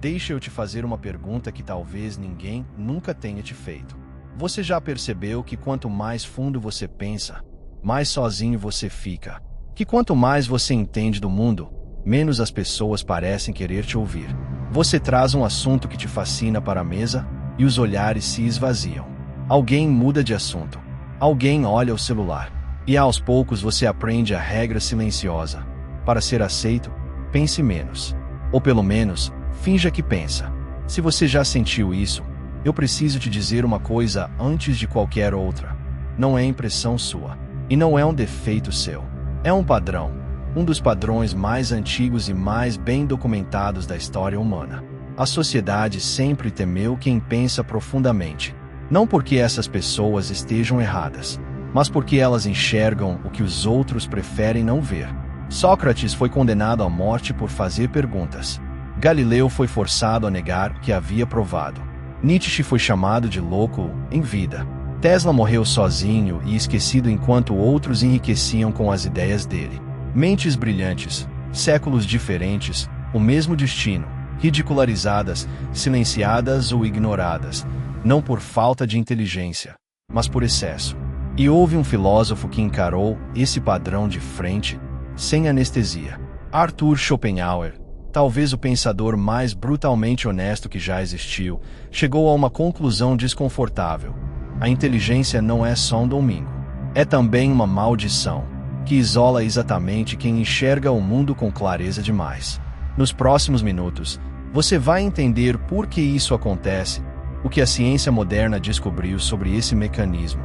Deixa eu te fazer uma pergunta que talvez ninguém nunca tenha te feito. Você já percebeu que quanto mais fundo você pensa, mais sozinho você fica? Que quanto mais você entende do mundo, menos as pessoas parecem querer te ouvir? Você traz um assunto que te fascina para a mesa e os olhares se esvaziam. Alguém muda de assunto. Alguém olha o celular. E aos poucos você aprende a regra silenciosa. Para ser aceito, pense menos. Ou pelo menos, finja que pensa. Se você já sentiu isso, eu preciso te dizer uma coisa antes de qualquer outra. Não é impressão sua. E não é um defeito seu. É um padrão. Um dos padrões mais antigos e mais bem documentados da história humana. A sociedade sempre temeu quem pensa profundamente. Não porque essas pessoas estejam erradas, mas porque elas enxergam o que os outros preferem não ver. Sócrates foi condenado à morte por fazer perguntas. Galileu foi forçado a negar o que havia provado. Nietzsche foi chamado de louco em vida. Tesla morreu sozinho e esquecido enquanto outros enriqueciam com as ideias dele. Mentes brilhantes, séculos diferentes, o mesmo destino, ridicularizadas, silenciadas ou ignoradas, não por falta de inteligência, mas por excesso. E houve um filósofo que encarou esse padrão de frente, sem anestesia. Arthur Schopenhauer, talvez o pensador mais brutalmente honesto que já existiu, chegou a uma conclusão desconfortável. A inteligência não é só um domingo. É também uma maldição, que isola exatamente quem enxerga o mundo com clareza demais. Nos próximos minutos, você vai entender por que isso acontece, o que a ciência moderna descobriu sobre esse mecanismo.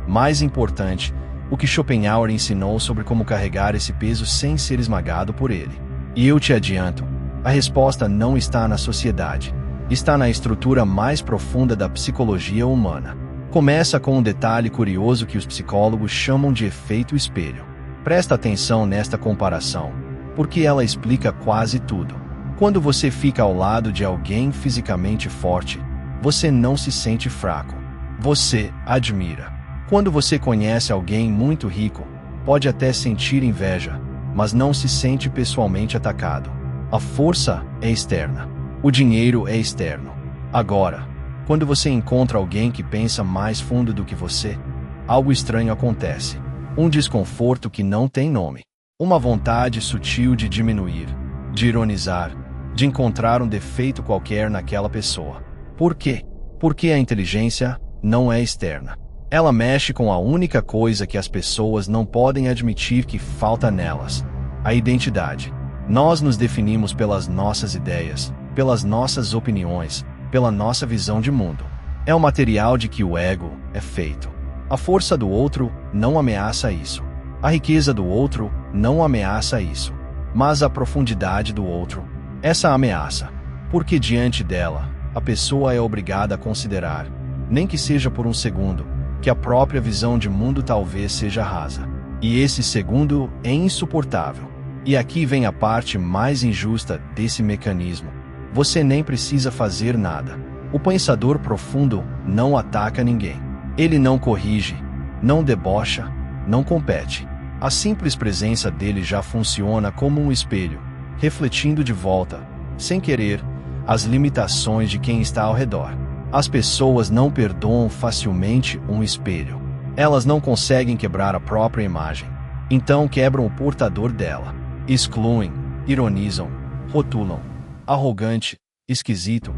Mais importante, o que Schopenhauer ensinou sobre como carregar esse peso sem ser esmagado por ele. E eu te adianto, a resposta não está na sociedade. Está na estrutura mais profunda da psicologia humana. Começa com um detalhe curioso que os psicólogos chamam de efeito espelho. Presta atenção nesta comparação, porque ela explica quase tudo. Quando você fica ao lado de alguém fisicamente forte, você não se sente fraco. Você admira. Quando você conhece alguém muito rico, pode até sentir inveja, mas não se sente pessoalmente atacado. A força é externa. O dinheiro é externo. Agora, quando você encontra alguém que pensa mais fundo do que você, algo estranho acontece. Um desconforto que não tem nome. Uma vontade sutil de diminuir, de ironizar, de encontrar um defeito qualquer naquela pessoa. Por quê? Porque a inteligência não é externa. Ela mexe com a única coisa que as pessoas não podem admitir que falta nelas: a identidade. Nós nos definimos pelas nossas ideias, pelas nossas opiniões, pela nossa visão de mundo. É o material de que o ego é feito. A força do outro não ameaça isso. A riqueza do outro não ameaça isso. Mas a profundidade do outro, essa ameaça. Porque diante dela, a pessoa é obrigada a considerar, nem que seja por um segundo, que a própria visão de mundo talvez seja rasa. E esse segundo é insuportável. E aqui vem a parte mais injusta desse mecanismo. Você nem precisa fazer nada. O pensador profundo não ataca ninguém. Ele não corrige, não debocha, não compete. A simples presença dele já funciona como um espelho, refletindo de volta, sem querer, as limitações de quem está ao redor. As pessoas não perdoam facilmente um espelho. Elas não conseguem quebrar a própria imagem. Então quebram o portador dela. Excluem, ironizam, rotulam. Arrogante, esquisito,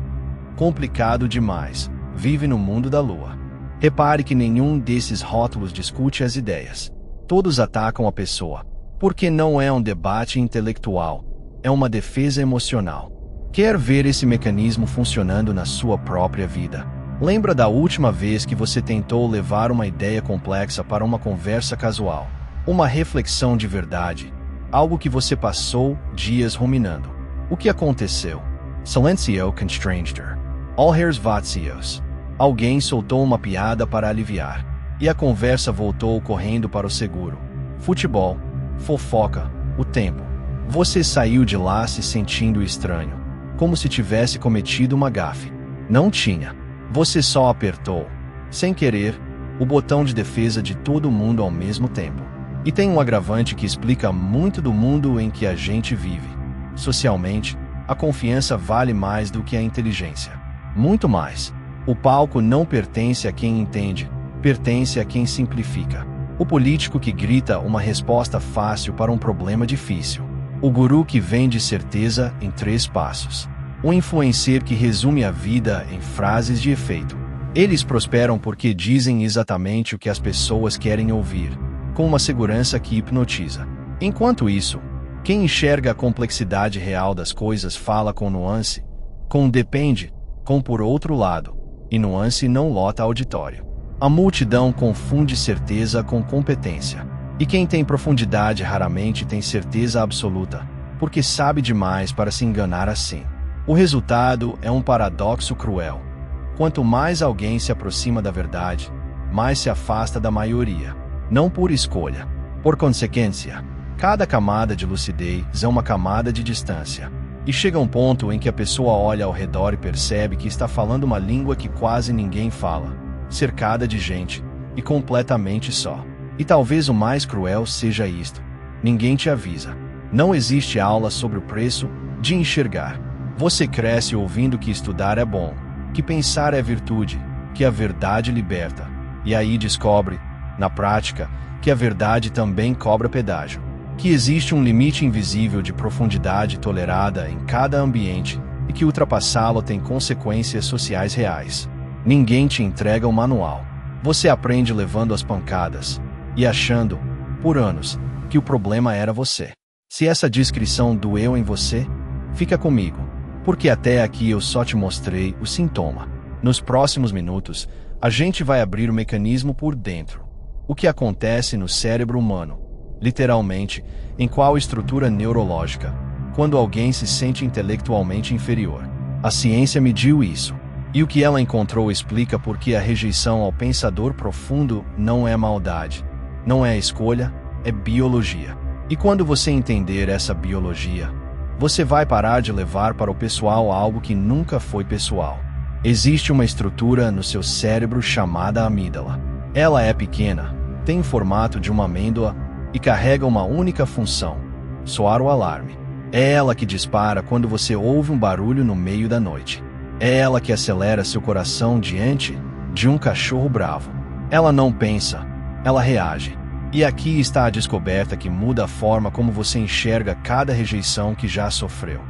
complicado demais. Vive no mundo da lua. Repare que nenhum desses rótulos discute as ideias. Todos atacam a pessoa. Porque não é um debate intelectual. É uma defesa emocional. Quer ver esse mecanismo funcionando na sua própria vida? Lembra da última vez que você tentou levar uma ideia complexa para uma conversa casual? Uma reflexão de verdade. Algo que você passou dias ruminando. O que aconteceu? Silencio constrangedor. Olheiros vazios. Alguém soltou uma piada para aliviar. E a conversa voltou correndo para o seguro. Futebol, fofoca, o tempo. Você saiu de lá se sentindo estranho. Como se tivesse cometido uma gafe. Não tinha. Você só apertou, sem querer, o botão de defesa de todo mundo ao mesmo tempo. E tem um agravante que explica muito do mundo em que a gente vive. Socialmente, A confiança vale mais do que a inteligência. Muito mais. O palco não pertence a quem entende, pertence a quem simplifica. O político que grita uma resposta fácil para um problema difícil. O guru que vende certeza em 3 passos. O influencer que resume a vida em frases de efeito. Eles prosperam porque dizem exatamente o que as pessoas querem ouvir, com uma segurança que hipnotiza. Enquanto isso, quem enxerga a complexidade real das coisas fala com nuance, com depende, com por outro lado, e nuance não lota auditório. A multidão confunde certeza com competência. E quem tem profundidade raramente tem certeza absoluta, porque sabe demais para se enganar assim. O resultado é um paradoxo cruel. Quanto mais alguém se aproxima da verdade, mais se afasta da maioria. Não por escolha. Por consequência, cada camada de lucidez é uma camada de distância. E chega um ponto em que a pessoa olha ao redor e percebe que está falando uma língua que quase ninguém fala, cercada de gente, e completamente só. E talvez o mais cruel seja isto: ninguém te avisa. Não existe aula sobre o preço de enxergar. Você cresce ouvindo que estudar é bom, que pensar é virtude, que a verdade liberta. E aí descobre, na prática, que a verdade também cobra pedágio. Que existe um limite invisível de profundidade tolerada em cada ambiente e que ultrapassá-lo tem consequências sociais reais. Ninguém te entrega um manual. Você aprende levando as pancadas e achando, por anos, que o problema era você. Se essa descrição doeu em você, fica comigo, porque até aqui eu só te mostrei o sintoma. Nos próximos minutos, a gente vai abrir o mecanismo por dentro. O que acontece no cérebro humano, literalmente, em qual estrutura neurológica, quando alguém se sente intelectualmente inferior. A ciência mediu isso. E o que ela encontrou explica por que a rejeição ao pensador profundo não é maldade, não é escolha, é biologia. E quando você entender essa biologia, você vai parar de levar para o pessoal algo que nunca foi pessoal. Existe uma estrutura no seu cérebro chamada amígdala. Ela é pequena, tem o formato de uma amêndoa e carrega uma única função: soar o alarme. É ela que dispara quando você ouve um barulho no meio da noite. É ela que acelera seu coração diante de um cachorro bravo. Ela não pensa, ela reage. E aqui está a descoberta que muda a forma como você enxerga cada rejeição que já sofreu.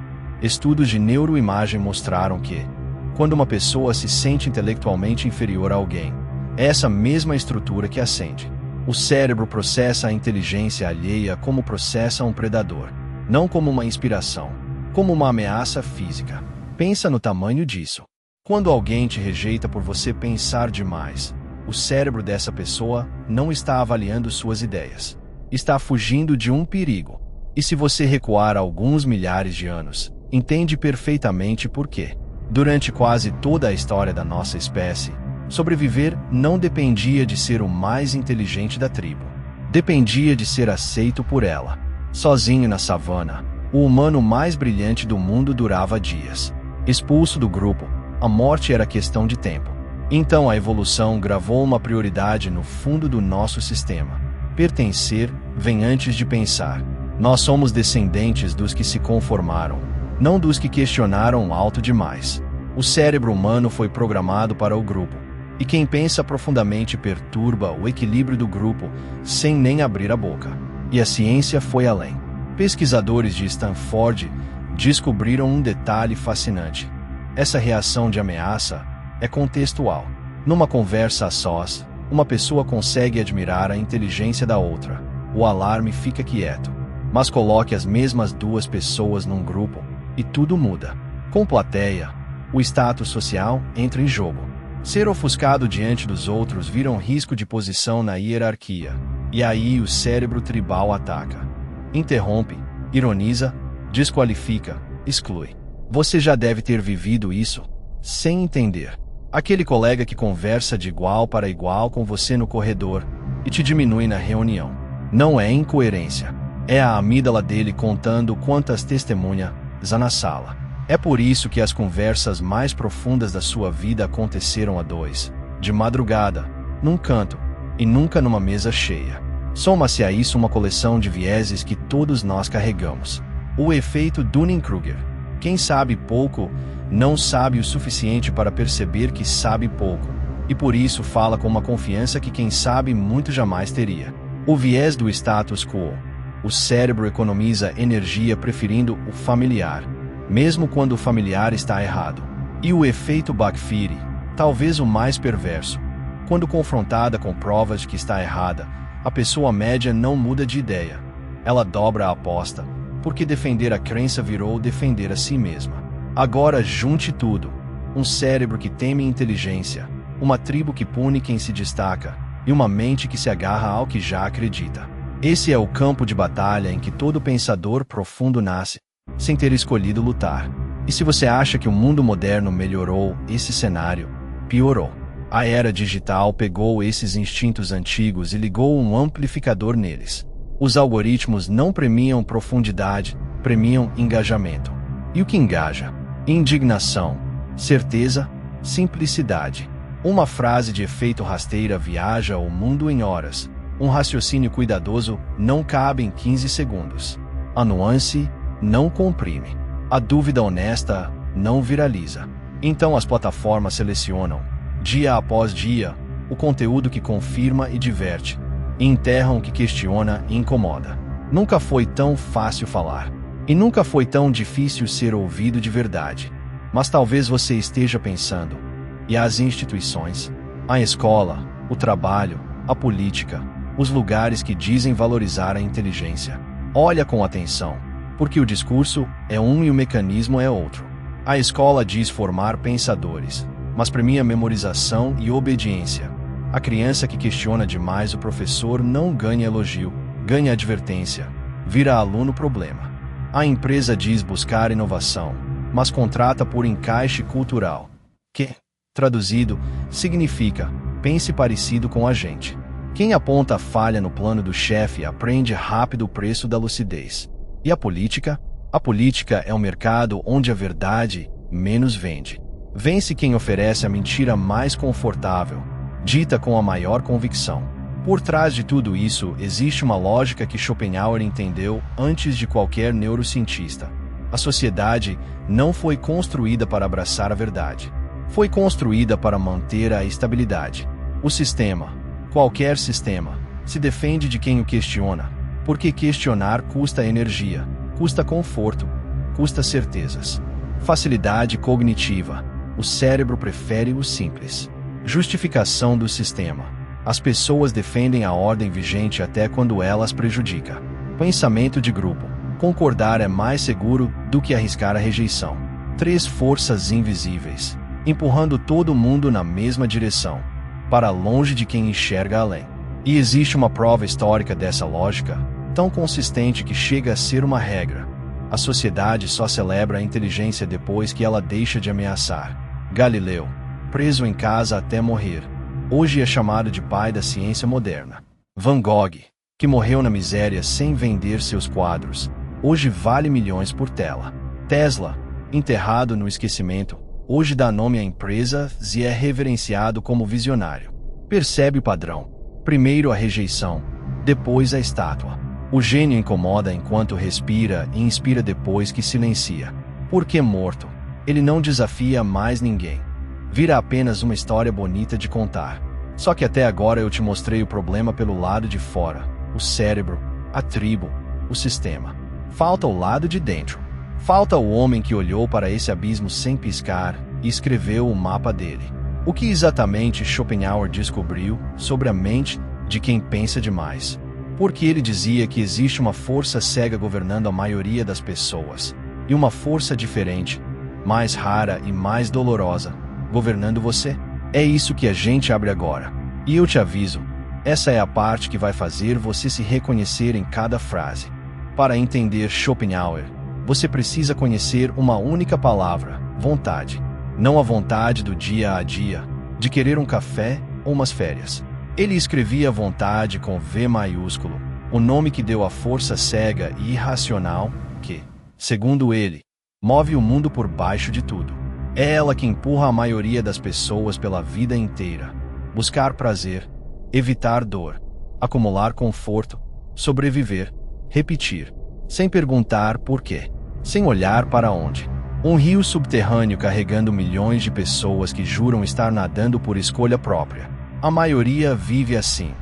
Estudos de neuroimagem mostraram que, quando uma pessoa se sente intelectualmente inferior a alguém, é essa mesma estrutura que acende. O cérebro processa a inteligência alheia como processa um predador, não como uma inspiração, como uma ameaça física. Pensa no tamanho disso. Quando alguém te rejeita por você pensar demais, o cérebro dessa pessoa não está avaliando suas ideias. Está fugindo de um perigo. E se você recuar alguns milhares de anos, entende perfeitamente por quê. Durante quase toda a história da nossa espécie, sobreviver não dependia de ser o mais inteligente da tribo. Dependia de ser aceito por ela. Sozinho na savana, o humano mais brilhante do mundo durava dias. Expulso do grupo, a morte era questão de tempo. Então a evolução gravou uma prioridade no fundo do nosso sistema. Pertencer vem antes de pensar. Nós somos descendentes dos que se conformaram, não dos que questionaram alto demais. O cérebro humano foi programado para o grupo, e quem pensa profundamente perturba o equilíbrio do grupo sem nem abrir a boca. E a ciência foi além. Pesquisadores de Stanford descobriram um detalhe fascinante. Essa reação de ameaça é contextual. Numa conversa a sós, uma pessoa consegue admirar a inteligência da outra. O alarme fica quieto. Mas coloque as mesmas 2 pessoas num grupo e tudo muda. Com plateia, o status social entra em jogo. Ser ofuscado diante dos outros vira um risco de posição na hierarquia. E aí o cérebro tribal ataca. Interrompe, ironiza, desqualifica, exclui. Você já deve ter vivido isso, sem entender. Aquele colega que conversa de igual para igual com você no corredor e te diminui na reunião. Não é incoerência. É a amígdala dele contando quantas testemunhas há na sala. É por isso que as conversas mais profundas da sua vida aconteceram a 2, de madrugada, num canto, e nunca numa mesa cheia. Soma-se a isso uma coleção de vieses que todos nós carregamos. O efeito Dunning-Kruger. Quem sabe pouco não sabe o suficiente para perceber que sabe pouco, e por isso fala com uma confiança que quem sabe muito jamais teria. O viés do status quo. O cérebro economiza energia preferindo o familiar, mesmo quando o familiar está errado. E o efeito backfire, talvez o mais perverso. Quando confrontada com provas de que está errada, a pessoa média não muda de ideia. Ela dobra a aposta, porque defender a crença virou defender a si mesma. Agora junte tudo: um cérebro que teme inteligência, uma tribo que pune quem se destaca, e uma mente que se agarra ao que já acredita. Esse é o campo de batalha em que todo pensador profundo nasce, sem ter escolhido lutar. E se você acha que o mundo moderno melhorou esse cenário, piorou. A era digital pegou esses instintos antigos e ligou um amplificador neles. Os algoritmos não premiam profundidade, premiam engajamento. E o que engaja? Indignação, certeza, simplicidade. Uma frase de efeito rasteira viaja o mundo em horas. Um raciocínio cuidadoso não cabe em 15 segundos. A nuance não comprime. A dúvida honesta não viraliza. Então as plataformas selecionam, dia após dia, o conteúdo que confirma e diverte, e enterram o que questiona e incomoda. Nunca foi tão fácil falar. E nunca foi tão difícil ser ouvido de verdade. Mas talvez você esteja pensando: e as instituições? A escola, o trabalho, a política, os lugares que dizem valorizar a inteligência? Olha com atenção, porque o discurso é um e o mecanismo é outro. A escola diz formar pensadores, mas premia memorização e obediência. A criança que questiona demais o professor não ganha elogio, ganha advertência, vira aluno problema. A empresa diz buscar inovação, mas contrata por encaixe cultural, que, traduzido, significa pense parecido com a gente. Quem aponta a falha no plano do chefe aprende rápido o preço da lucidez. E a política? A política é um mercado onde a verdade menos vende. Vence quem oferece a mentira mais confortável, dita com a maior convicção. Por trás de tudo isso existe uma lógica que Schopenhauer entendeu antes de qualquer neurocientista. A sociedade não foi construída para abraçar a verdade. Foi construída para manter a estabilidade. O sistema, qualquer sistema, se defende de quem o questiona, porque questionar custa energia, custa conforto, custa certezas. Facilidade cognitiva. O cérebro prefere o simples. Justificação do sistema. As pessoas defendem a ordem vigente até quando elas prejudica. Pensamento de grupo. Concordar é mais seguro do que arriscar a rejeição. 3 forças invisíveis, empurrando todo mundo na mesma direção, para longe de quem enxerga além. E existe uma prova histórica dessa lógica, tão consistente que chega a ser uma regra. A sociedade só celebra a inteligência depois que ela deixa de ameaçar. Galileu, preso em casa até morrer, hoje é chamado de pai da ciência moderna. Van Gogh, que morreu na miséria sem vender seus quadros, hoje vale milhões por tela. Tesla, enterrado no esquecimento, hoje dá nome à empresa e é reverenciado como visionário. Percebe o padrão? Primeiro a rejeição, depois a estátua. O gênio incomoda enquanto respira e inspira depois que silencia. Porque morto, ele não desafia mais ninguém. Vira apenas uma história bonita de contar. Só que até agora eu te mostrei o problema pelo lado de fora, o cérebro, a tribo, o sistema. Falta o lado de dentro. Falta o homem que olhou para esse abismo sem piscar e escreveu o mapa dele. O que exatamente Schopenhauer descobriu sobre a mente de quem pensa demais? Porque ele dizia que existe uma força cega governando a maioria das pessoas, e uma força diferente, mais rara e mais dolorosa, governando você. É isso que a gente abre agora. E eu te aviso, essa é a parte que vai fazer você se reconhecer em cada frase. Para entender Schopenhauer, você precisa conhecer uma única palavra: vontade. Não a vontade do dia a dia, de querer um café ou umas férias. Ele escrevia vontade com V maiúsculo, o nome que deu à força cega e irracional que, segundo ele, move o mundo por baixo de tudo. É ela que empurra a maioria das pessoas pela vida inteira. Buscar prazer, evitar dor, acumular conforto, sobreviver, repetir, sem perguntar por quê, sem olhar para onde. Um rio subterrâneo carregando milhões de pessoas que juram estar nadando por escolha própria. A maioria vive assim.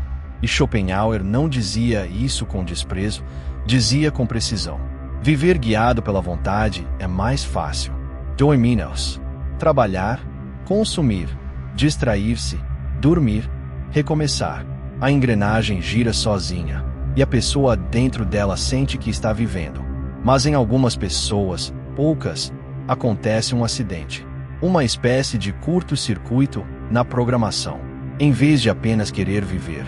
E Schopenhauer não dizia isso com desprezo, dizia com precisão. Viver guiado pela vontade é mais fácil. Dominos. Trabalhar, consumir, distrair-se, dormir, recomeçar. A engrenagem gira sozinha, e a pessoa dentro dela sente que está vivendo. Mas em algumas pessoas, poucas, acontece um acidente. Uma espécie de curto-circuito na programação. Em vez de apenas querer viver,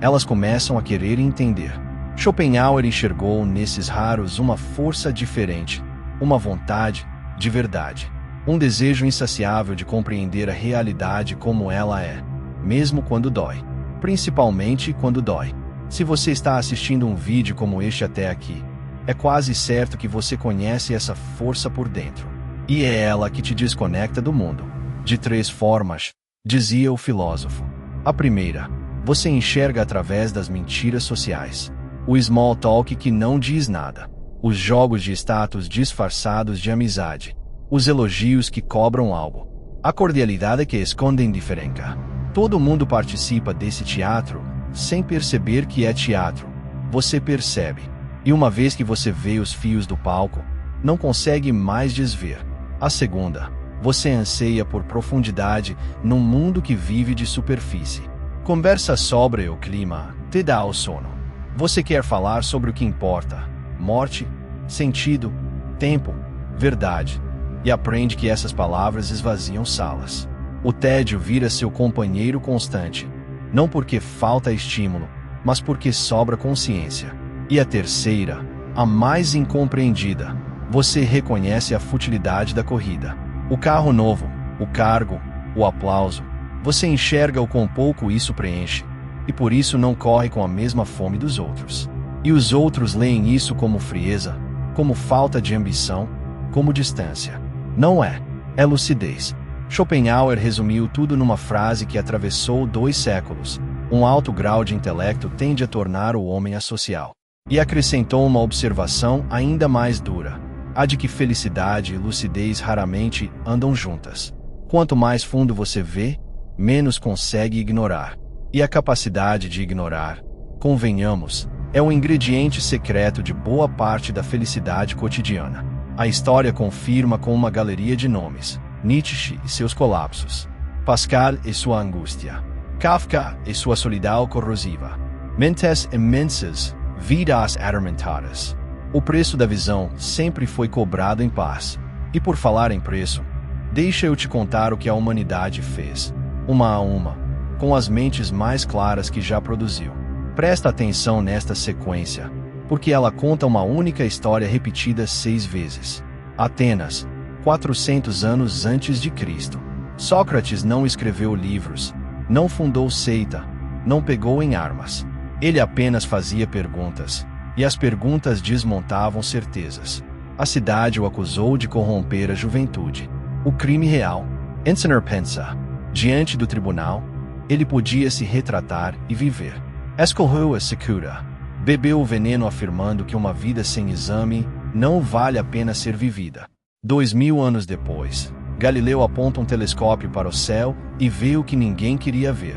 elas começam a querer entender. Schopenhauer enxergou nesses raros uma força diferente, uma vontade de verdade. Um desejo insaciável de compreender a realidade como ela é, mesmo quando dói. Principalmente quando dói. Se você está assistindo um vídeo como este até aqui, é quase certo que você conhece essa força por dentro. E é ela que te desconecta do mundo. De 3 formas, dizia o filósofo. A primeira, você enxerga através das mentiras sociais. O small talk que não diz nada. Os jogos de status disfarçados de amizade. Os elogios que cobram algo. A cordialidade que esconde indiferença. Todo mundo participa desse teatro, sem perceber que é teatro. Você percebe. E uma vez que você vê os fios do palco, não consegue mais desver. A segunda, você anseia por profundidade num mundo que vive de superfície. Conversa sobre o clima te dá o sono. Você quer falar sobre o que importa: morte, sentido, tempo, verdade. E aprende que essas palavras esvaziam salas. O tédio vira seu companheiro constante, não porque falta estímulo, mas porque sobra consciência. E a terceira, a mais incompreendida, você reconhece a futilidade da corrida. O carro novo, o cargo, o aplauso. Você enxerga o quão pouco isso preenche, e por isso não corre com a mesma fome dos outros. E os outros leem isso como frieza, como falta de ambição, como distância. Não é. É lucidez. Schopenhauer resumiu tudo numa frase que atravessou 2 séculos. Um alto grau de intelecto tende a tornar o homem asocial. E acrescentou uma observação ainda mais dura: a de que felicidade e lucidez raramente andam juntas. Quanto mais fundo você vê, menos consegue ignorar. E a capacidade de ignorar, convenhamos, é o ingrediente secreto de boa parte da felicidade cotidiana. A história confirma com uma galeria de nomes: Nietzsche e seus colapsos, Pascal e sua angústia, Kafka e sua solidão corrosiva, mentes imensas, vidas atormentadas. O preço da visão sempre foi cobrado em paz. E por falar em preço, deixa eu te contar o que a humanidade fez, uma a uma, com as mentes mais claras que já produziu. Presta atenção nesta sequência, porque ela conta uma única história repetida 6 vezes. Atenas, 400 anos antes de Cristo. Sócrates não escreveu livros, não fundou seita, não pegou em armas. Ele apenas fazia perguntas, e as perguntas desmontavam certezas. A cidade o acusou de corromper a juventude. O crime real. Ensinar pensa. Diante do tribunal, ele podia se retratar e viver. Escolheu a secura. Bebeu o veneno afirmando que uma vida sem exame não vale a pena ser vivida. 2000 anos depois, Galileu aponta um telescópio para o céu e vê o que ninguém queria ver.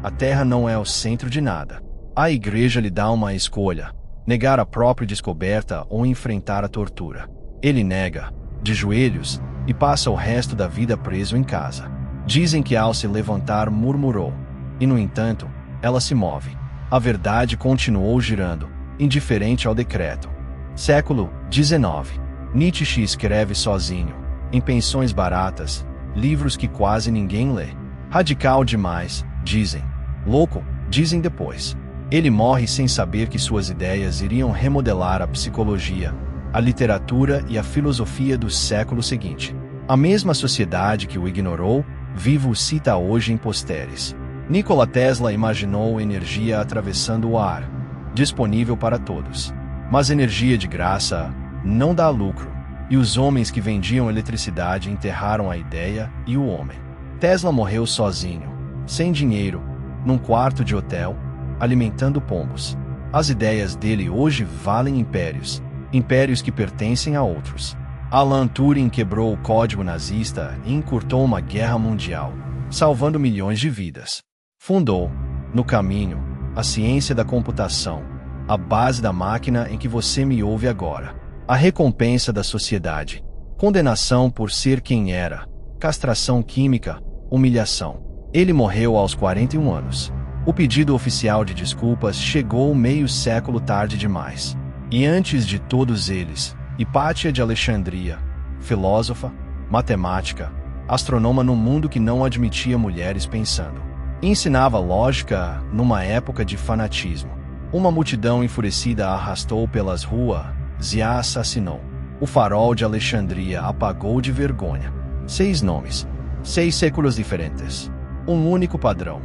A Terra não é o centro de nada. A Igreja lhe dá uma escolha: negar a própria descoberta ou enfrentar a tortura. Ele nega, de joelhos, e passa o resto da vida preso em casa. Dizem que ao se levantar murmurou, e no entanto, ela se move. A verdade continuou girando, indiferente ao decreto. Século XIX. Nietzsche escreve sozinho, em pensões baratas, livros que quase ninguém lê. Radical demais, dizem. Louco, dizem depois. Ele morre sem saber que suas ideias iriam remodelar a psicologia, a literatura e a filosofia do século seguinte. A mesma sociedade que o ignorou, vivo o cita hoje em posteres. Nikola Tesla imaginou energia atravessando o ar, disponível para todos. Mas energia de graça não dá lucro, e os homens que vendiam eletricidade enterraram a ideia e o homem. Tesla morreu sozinho, sem dinheiro, num quarto de hotel, alimentando pombos. As ideias dele hoje valem impérios, impérios que pertencem a outros. Alan Turing quebrou o código nazista e encurtou uma guerra mundial, salvando milhões de vidas. Fundou, no caminho, a ciência da computação, a base da máquina em que você me ouve agora. A recompensa da sociedade, condenação por ser quem era, castração química, humilhação. Ele morreu aos 41 anos. O pedido oficial de desculpas chegou meio século tarde demais. E antes de todos eles, Hipátia de Alexandria, filósofa, matemática, astrônoma num mundo que não admitia mulheres pensando. Ensinava lógica numa época de fanatismo. Uma multidão enfurecida a arrastou pelas ruas e a assassinou. O farol de Alexandria apagou de vergonha. 6 nomes, 6 séculos diferentes. Um único padrão.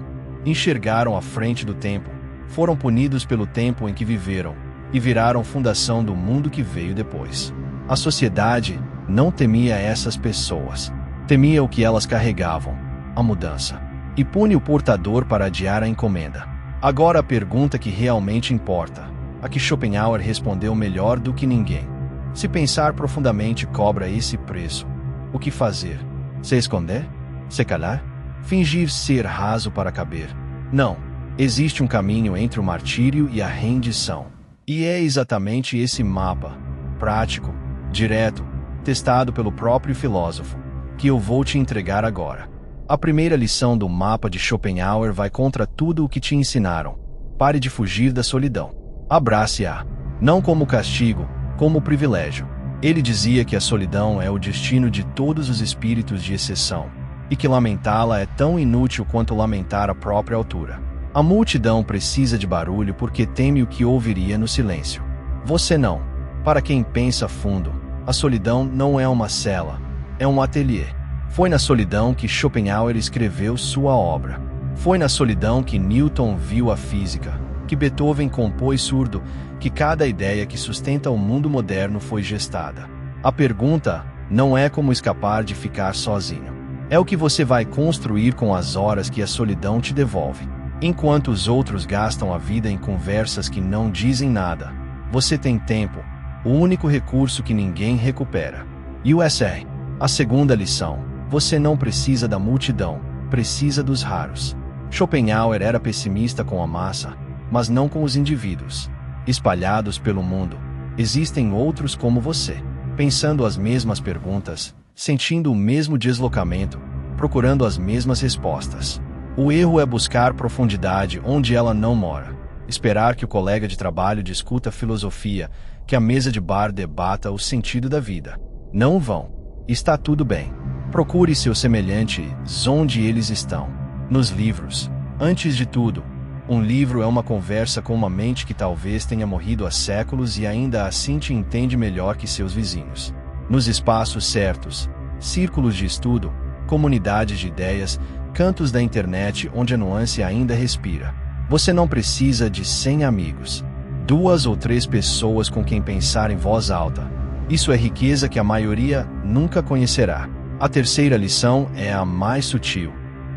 Enxergaram a frente do tempo, foram punidos pelo tempo em que viveram, e viraram fundação do mundo que veio depois. A sociedade não temia essas pessoas. Temia o que elas carregavam, a mudança. E pune o portador para adiar a encomenda. Agora a pergunta que realmente importa, a que Schopenhauer respondeu melhor do que ninguém. Se pensar profundamente cobra esse preço, o que fazer? Se esconder? Se calar? Fingir ser raso para caber? Não. Existe um caminho entre o martírio e a rendição. E é exatamente esse mapa, prático, direto, testado pelo próprio filósofo, que eu vou te entregar agora. A primeira lição do mapa de Schopenhauer vai contra tudo o que te ensinaram. Pare de fugir da solidão. Abrace-a, não como castigo, como privilégio. Ele dizia que a solidão é o destino de todos os espíritos de exceção, e que lamentá-la é tão inútil quanto lamentar a própria altura. A multidão precisa de barulho porque teme o que ouviria no silêncio. Você não. Para quem pensa fundo, a solidão não é uma cela, é um ateliê. Foi na solidão que Schopenhauer escreveu sua obra. Foi na solidão que Newton viu a física, que Beethoven compôs surdo, que cada ideia que sustenta o mundo moderno foi gestada. A pergunta não é como escapar de ficar sozinho. É o que você vai construir com as horas que a solidão te devolve. Enquanto os outros gastam a vida em conversas que não dizem nada, você tem tempo, o único recurso que ninguém recupera. USA. A segunda lição: você não precisa da multidão, precisa dos raros. Schopenhauer era pessimista com a massa, mas não com os indivíduos. Espalhados pelo mundo, existem outros como você, pensando as mesmas perguntas, sentindo o mesmo deslocamento, procurando as mesmas respostas. O erro é buscar profundidade onde ela não mora. Esperar que o colega de trabalho discuta filosofia, que a mesa de bar debata o sentido da vida. Não vão. Está tudo bem. Procure seus semelhantes onde eles estão. Nos livros. Antes de tudo, um livro é uma conversa com uma mente que talvez tenha morrido há séculos e ainda assim te entende melhor que seus vizinhos. Nos espaços certos, círculos de estudo, comunidades de ideias, cantos da internet onde a nuance ainda respira. Você não precisa de 100 amigos. 2 ou 3 pessoas com quem pensar em voz alta. Isso é riqueza que a maioria nunca conhecerá. A terceira lição é a mais sutil,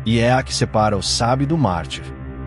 e é a que separa o sábio do mártir.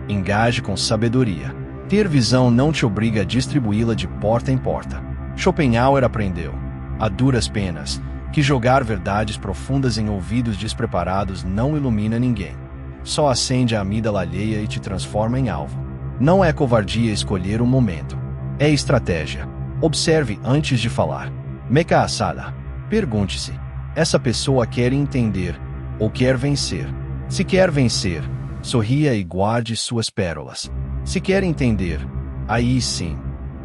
Engaje com sabedoria. Ter visão não te obriga a distribuí-la de porta em porta. Schopenhauer aprendeu, a duras penas, que jogar verdades profundas em ouvidos despreparados não ilumina ninguém. Só acende a amígdala alheia e te transforma em alvo. Não é covardia escolher o momento. É estratégia. Observe antes de falar. Meca assada. Pergunte-se: essa pessoa quer entender ou quer vencer? Se quer vencer, sorria e guarde suas pérolas. Se quer entender, aí sim,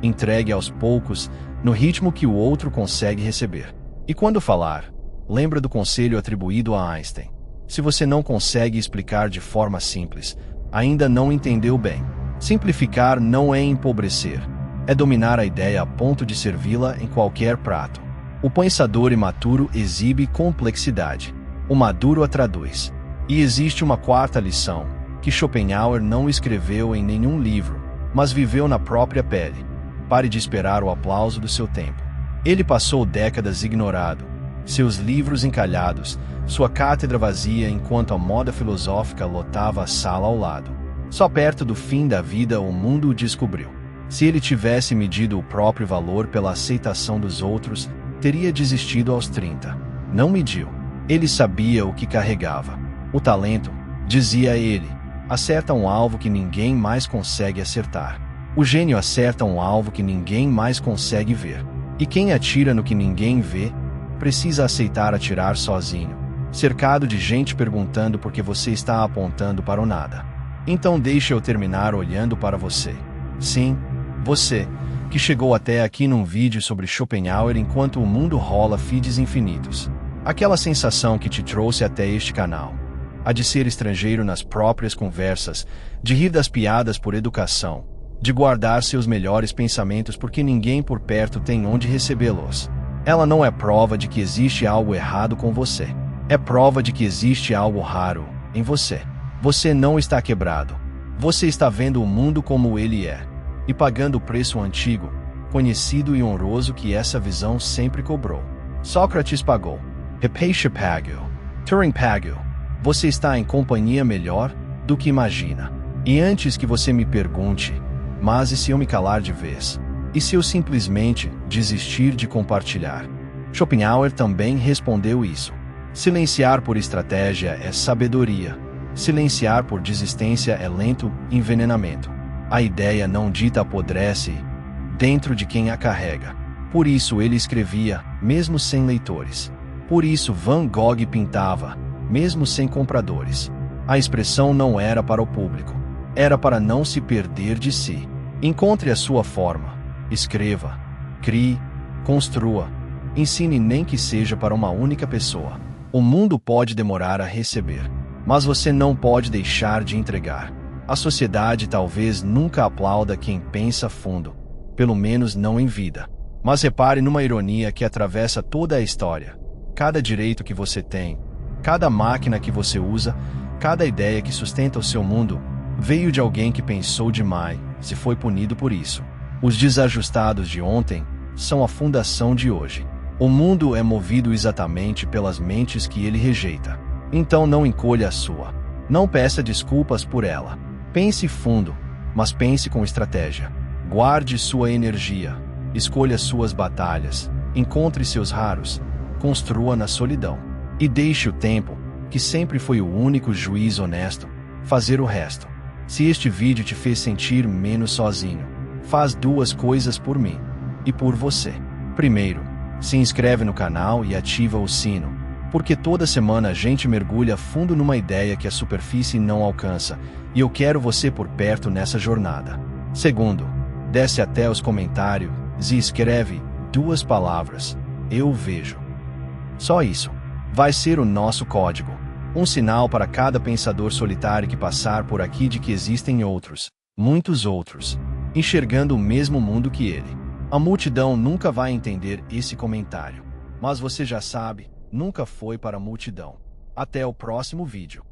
entregue aos poucos, no ritmo que o outro consegue receber. E quando falar, lembra do conselho atribuído a Einstein. Se você não consegue explicar de forma simples, ainda não entendeu bem. Simplificar não é empobrecer, é dominar a ideia a ponto de servi-la em qualquer prato. O pensador imaturo exibe complexidade. O maduro a traduz. E existe uma quarta lição, que Schopenhauer não escreveu em nenhum livro, mas viveu na própria pele. Pare de esperar o aplauso do seu tempo. Ele passou décadas ignorado, seus livros encalhados, sua cátedra vazia enquanto a moda filosófica lotava a sala ao lado. Só perto do fim da vida o mundo o descobriu. Se ele tivesse medido o próprio valor pela aceitação dos outros, Teria desistido aos 30. Não mediu. Ele sabia o que carregava. O talento, dizia ele, acerta um alvo que ninguém mais consegue acertar. O gênio acerta um alvo que ninguém mais consegue ver. E quem atira no que ninguém vê, precisa aceitar atirar sozinho, cercado de gente perguntando por que você está apontando para o nada. Então deixe eu terminar olhando para você. Sim, você, que chegou até aqui num vídeo sobre Schopenhauer enquanto o mundo rola feeds infinitos. Aquela sensação que te trouxe até este canal. A de ser estrangeiro nas próprias conversas, de rir das piadas por educação, de guardar seus melhores pensamentos porque ninguém por perto tem onde recebê-los. Ela não é prova de que existe algo errado com você. É prova de que existe algo raro em você. Você não está quebrado. Você está vendo o mundo como ele é, e pagando o preço antigo, conhecido e honroso que essa visão sempre cobrou. Sócrates pagou. Hipatia pagou. Turing pagou. Você está em companhia melhor do que imagina. E antes que você me pergunte, mas e se eu me calar de vez? E se eu simplesmente desistir de compartilhar? Schopenhauer também respondeu isso. Silenciar por estratégia é sabedoria. Silenciar por desistência é lento envenenamento. A ideia não dita apodrece dentro de quem a carrega. Por isso ele escrevia, mesmo sem leitores. Por isso Van Gogh pintava, mesmo sem compradores. A expressão não era para o público. Era para não se perder de si. Encontre a sua forma. Escreva, crie, construa, ensine nem que seja para uma única pessoa. O mundo pode demorar a receber, mas você não pode deixar de entregar. A sociedade talvez nunca aplauda quem pensa fundo, pelo menos não em vida. Mas repare numa ironia que atravessa toda a história. Cada direito que você tem, cada máquina que você usa, cada ideia que sustenta o seu mundo, veio de alguém que pensou demais e foi punido por isso. Os desajustados de ontem são a fundação de hoje. O mundo é movido exatamente pelas mentes que ele rejeita. Então não encolha a sua. Não peça desculpas por ela. Pense fundo, mas pense com estratégia. Guarde sua energia. Escolha suas batalhas. Encontre seus raros. Construa na solidão. E deixe o tempo, que sempre foi o único juiz honesto, fazer o resto. Se este vídeo te fez sentir menos sozinho, faz duas coisas por mim e por você. Primeiro, se inscreve no canal e ativa o sino, porque toda semana a gente mergulha fundo numa ideia que a superfície não alcança, e eu quero você por perto nessa jornada. Segundo, desce até os comentários e escreve 2 palavras: eu vejo. Só isso. Vai ser o nosso código. Um sinal para cada pensador solitário que passar por aqui de que existem outros, muitos outros, enxergando o mesmo mundo que ele. A multidão nunca vai entender esse comentário. Mas você já sabe, nunca foi para a multidão. Até o próximo vídeo.